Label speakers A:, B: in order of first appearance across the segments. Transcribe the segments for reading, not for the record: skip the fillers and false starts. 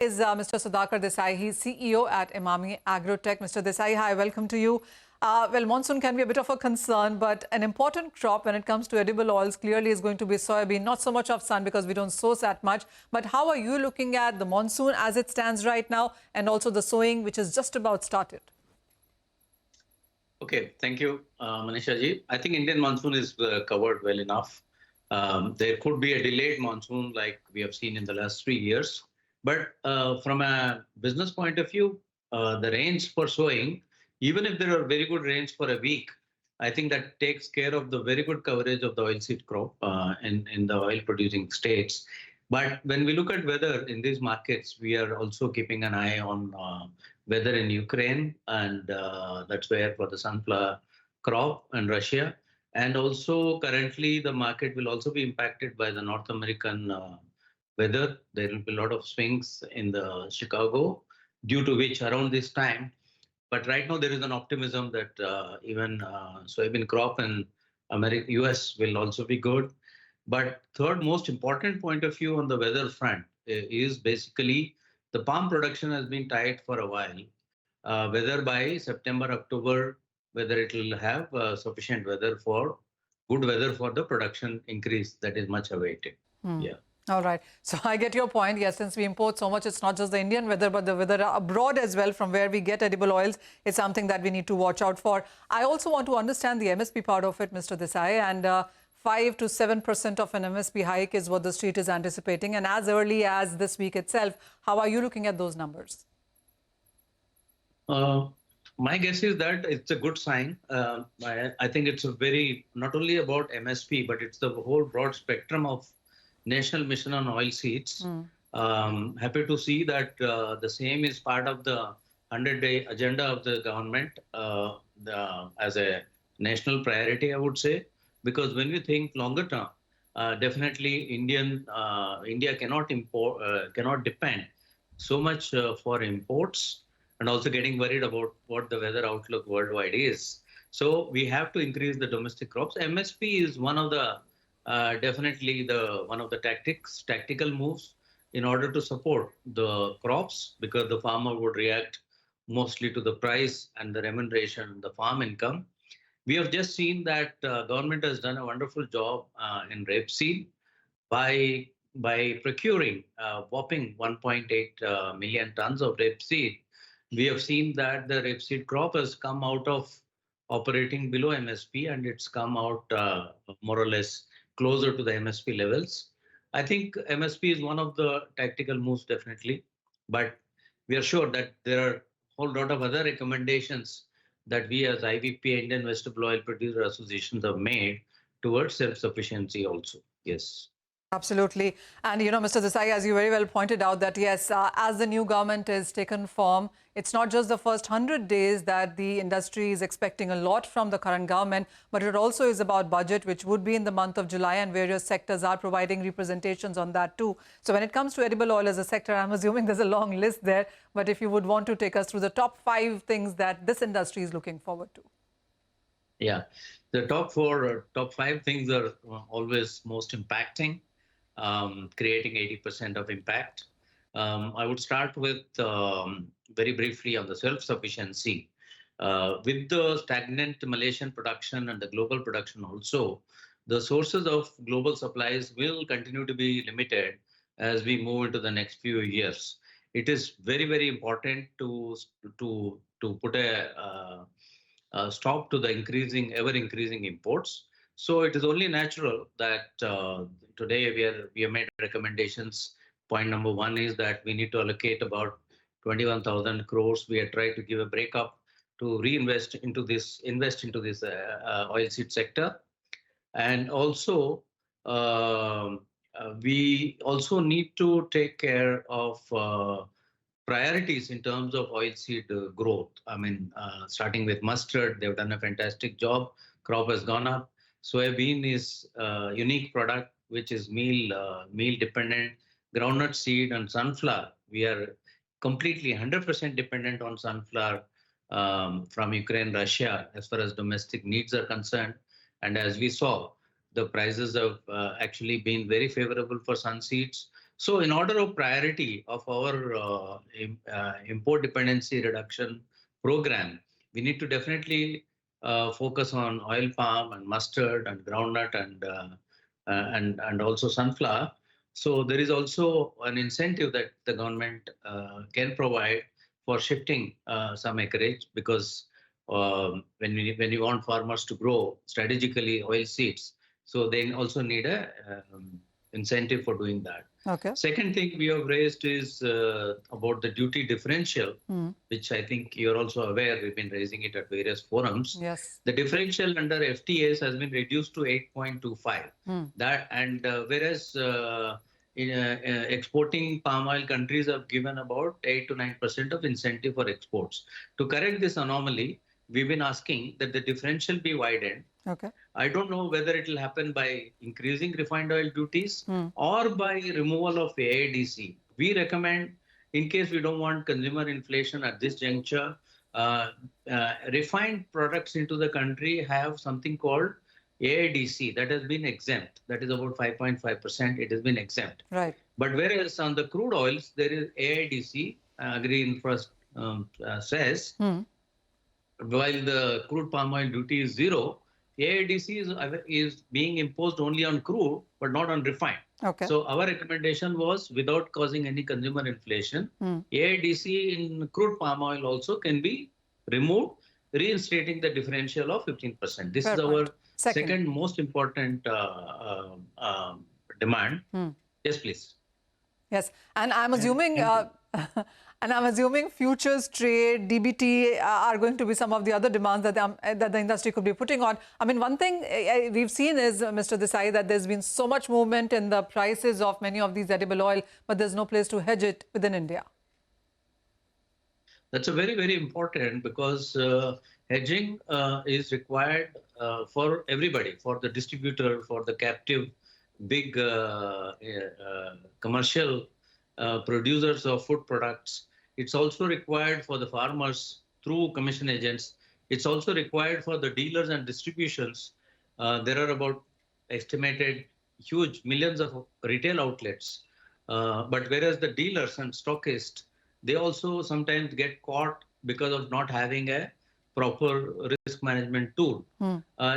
A: Is Mr. Sudhakar Desai. He's CEO at Emami Agrotech. Mr. Desai, hi, welcome to you. Well, monsoon can be a bit of a concern, but an important crop when it comes to edible oils clearly is going to be soybean. Not so much of sun because we don't sow that much. But how are you looking at the monsoon as it stands right now and also the sowing, which is just about started?
B: Okay, thank you, Manisha ji. I think Indian monsoon is covered well enough. There could be a delayed monsoon like we have seen in the last 3 years. But from a business point of view, the range for sowing, even if there are very good rains for a week, I think that takes care of the very good coverage of the oilseed crop in the oil producing states. But when we look at weather in these markets, we are also keeping an eye on weather in Ukraine, and that's where for the sunflower crop and Russia. And also currently the market will also be impacted by the North American weather. There will be a lot of swings in the Chicago, due to which around this time. But right now there is an optimism that even soybean crop in US will also be good. But third most important point of view on the weather front is basically the palm production has been tight for a while. Whether by September, October, whether it will have sufficient weather for good weather for the production increase that is much awaited. Yeah.
A: All right. So I get your point. Yes, since we import so much, it's not just the Indian weather, but the weather abroad as well from where we get edible oils. It's something that we need to watch out for. I also want to understand the MSP part of it, Mr. Desai, and 5 to 7% of an MSP hike is what the street is anticipating. And as early as this week itself, how are you looking at those numbers?
B: My guess is that it's a good sign. I think it's a very, not only about MSP, but it's the whole broad spectrum of National Mission on Oilseeds. Happy to see that the same is part of the 100-day agenda of the government as a national priority, I would say. Because when we think longer term, definitely India cannot depend so much for imports, and also getting worried about what the weather outlook worldwide is. So we have to increase the domestic crops. MSP is one of the definitely one of the tactical moves in order to support the crops, because the farmer would react mostly to the price and the remuneration, the farm income. We have just seen that government has done a wonderful job in rapeseed by procuring whopping 1.8 million tons of rapeseed. We have seen that the rapeseed crop has come out of operating below MSP, and it's come out more or less closer to the MSP levels. I think MSP is one of the tactical moves, definitely. But we are sure that there are a whole lot of other recommendations that we as IVP, Indian Vegetable Oil Producer Associations, have made towards self-sufficiency also. Yes.
A: Absolutely. And, you know, Mr. Desai, as you very well pointed out, that yes, as the new government is taken form, it's not just the first 100 days that the industry is expecting a lot from the current government, but it also is about budget, which would be in the month of July, and various sectors are providing representations on that too. So when it comes to edible oil as a sector, I'm assuming there's a long list there, but if you would want to take us through the top 5 things that this industry is looking forward to.
B: Yeah, the top 5 things are always most impacting. Creating 80% of impact. I would start with very briefly on the self-sufficiency. With the stagnant Malaysian production and the global production also, the sources of global supplies will continue to be limited as we move into the next few years. It is very, very important to put a stop to the ever-increasing imports. So it is only natural that today we have made recommendations. Point number 1 is that we need to allocate about 21,000 crores. We are trying to give a breakup to invest into this oilseed sector. And also, we also need to take care of priorities in terms of oilseed growth. I mean, starting with mustard, they've done a fantastic job. Crop has gone up. Soybean is a unique product, which is meal dependent. Groundnut seed and sunflower, we are completely 100% dependent on sunflower from Ukraine, Russia, as far as domestic needs are concerned. And as we saw, the prices have actually been very favorable for sun seeds. So in order of priority of our import dependency reduction program, we need to definitely focus on oil palm and mustard and groundnut and also sunflower. So there is also an incentive that the government can provide for shifting some acreage, because when you want farmers to grow strategically oil seeds, so they also need a incentive for doing that.
A: Okay.
B: Second thing we have raised is about the duty differential, which I think you're also aware. We've been raising it at various forums.
A: Yes.
B: The differential under FTAs has been reduced to 8.25. That and whereas exporting palm oil countries have given about 8 to 9% of incentive for exports. To correct this anomaly, we've been asking that the differential be widened.
A: Okay.
B: I don't know whether it will happen by increasing refined oil duties or by removal of AIDC. We recommend, in case we don't want consumer inflation at this juncture, refined products into the country have something called AIDC that has been exempt. That is about 5.5%. It has been exempt.
A: Right.
B: But whereas on the crude oils, there is AIDC, Agri-Infra says, while the crude palm oil duty is zero, AIDC is being imposed only on crude, but not on refined.
A: Okay.
B: So our recommendation was, without causing any consumer inflation, AIDC in crude palm oil also can be removed, reinstating the differential of 15%. This is our second most important demand. Yes, please.
A: Yes, and I'm assuming, and I'm assuming futures trade, DBT are going to be some of the other demands that the industry could be putting on. I mean, one thing we've seen is, Mr. Desai, that there's been so much movement in the prices of many of these edible oil, but there's no place to hedge it within India.
B: That's a very, very important, because hedging is required for everybody, for the distributor, for the captive, big commercial producers of food products. It's also required for the farmers through commission agents. It's also required for the dealers and distributions. There are about estimated huge millions of retail outlets. But whereas the dealers and stockists, they also sometimes get caught because of not having a proper risk management tool.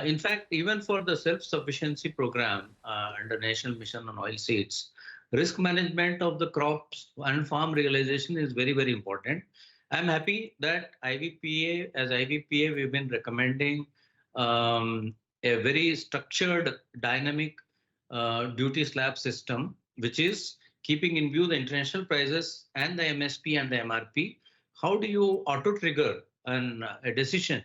B: In fact, even for the self-sufficiency program under National Mission on Oilseeds, risk management of the crops and farm realization is very, very important. I'm happy that as IVPA, we've been recommending a very structured, dynamic duty slab system, which is keeping in view the international prices and the MSP and the MRP. How do you auto-trigger a decision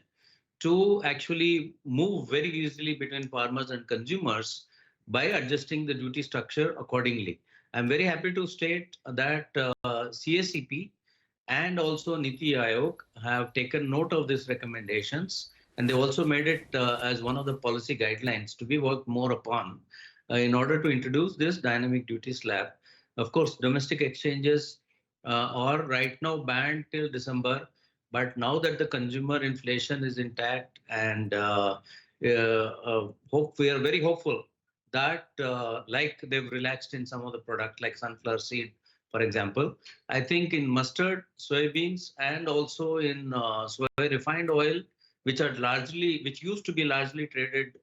B: to actually move very easily between farmers and consumers by adjusting the duty structure accordingly? I'm very happy to state that CACP and also Niti Aayog have taken note of these recommendations, and they also made it as one of the policy guidelines to be worked more upon in order to introduce this dynamic duty slab. Of course, domestic exchanges are right now banned till December, but now that the consumer inflation is intact, and we are very hopeful that like they've relaxed in some of the product like sunflower seed, for example. I think in mustard, soybeans, and also in soy refined oil, which used to be largely traded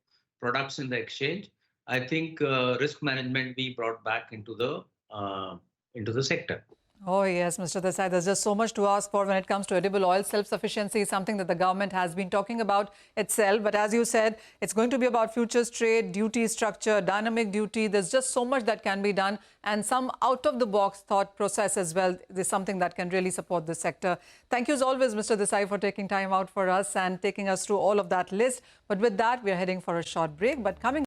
B: products in the exchange, I think risk management be brought back into the sector.
A: Oh, yes, Mr. Desai, there's just so much to ask for when it comes to edible oil. Self-sufficiency is something that the government has been talking about itself. But as you said, it's going to be about futures trade, duty structure, dynamic duty. There's just so much that can be done, and some out-of-the-box thought process as well. There's something that can really support the sector. Thank you as always, Mr. Desai, for taking time out for us and taking us through all of that list. But with that, we're heading for a short break. But coming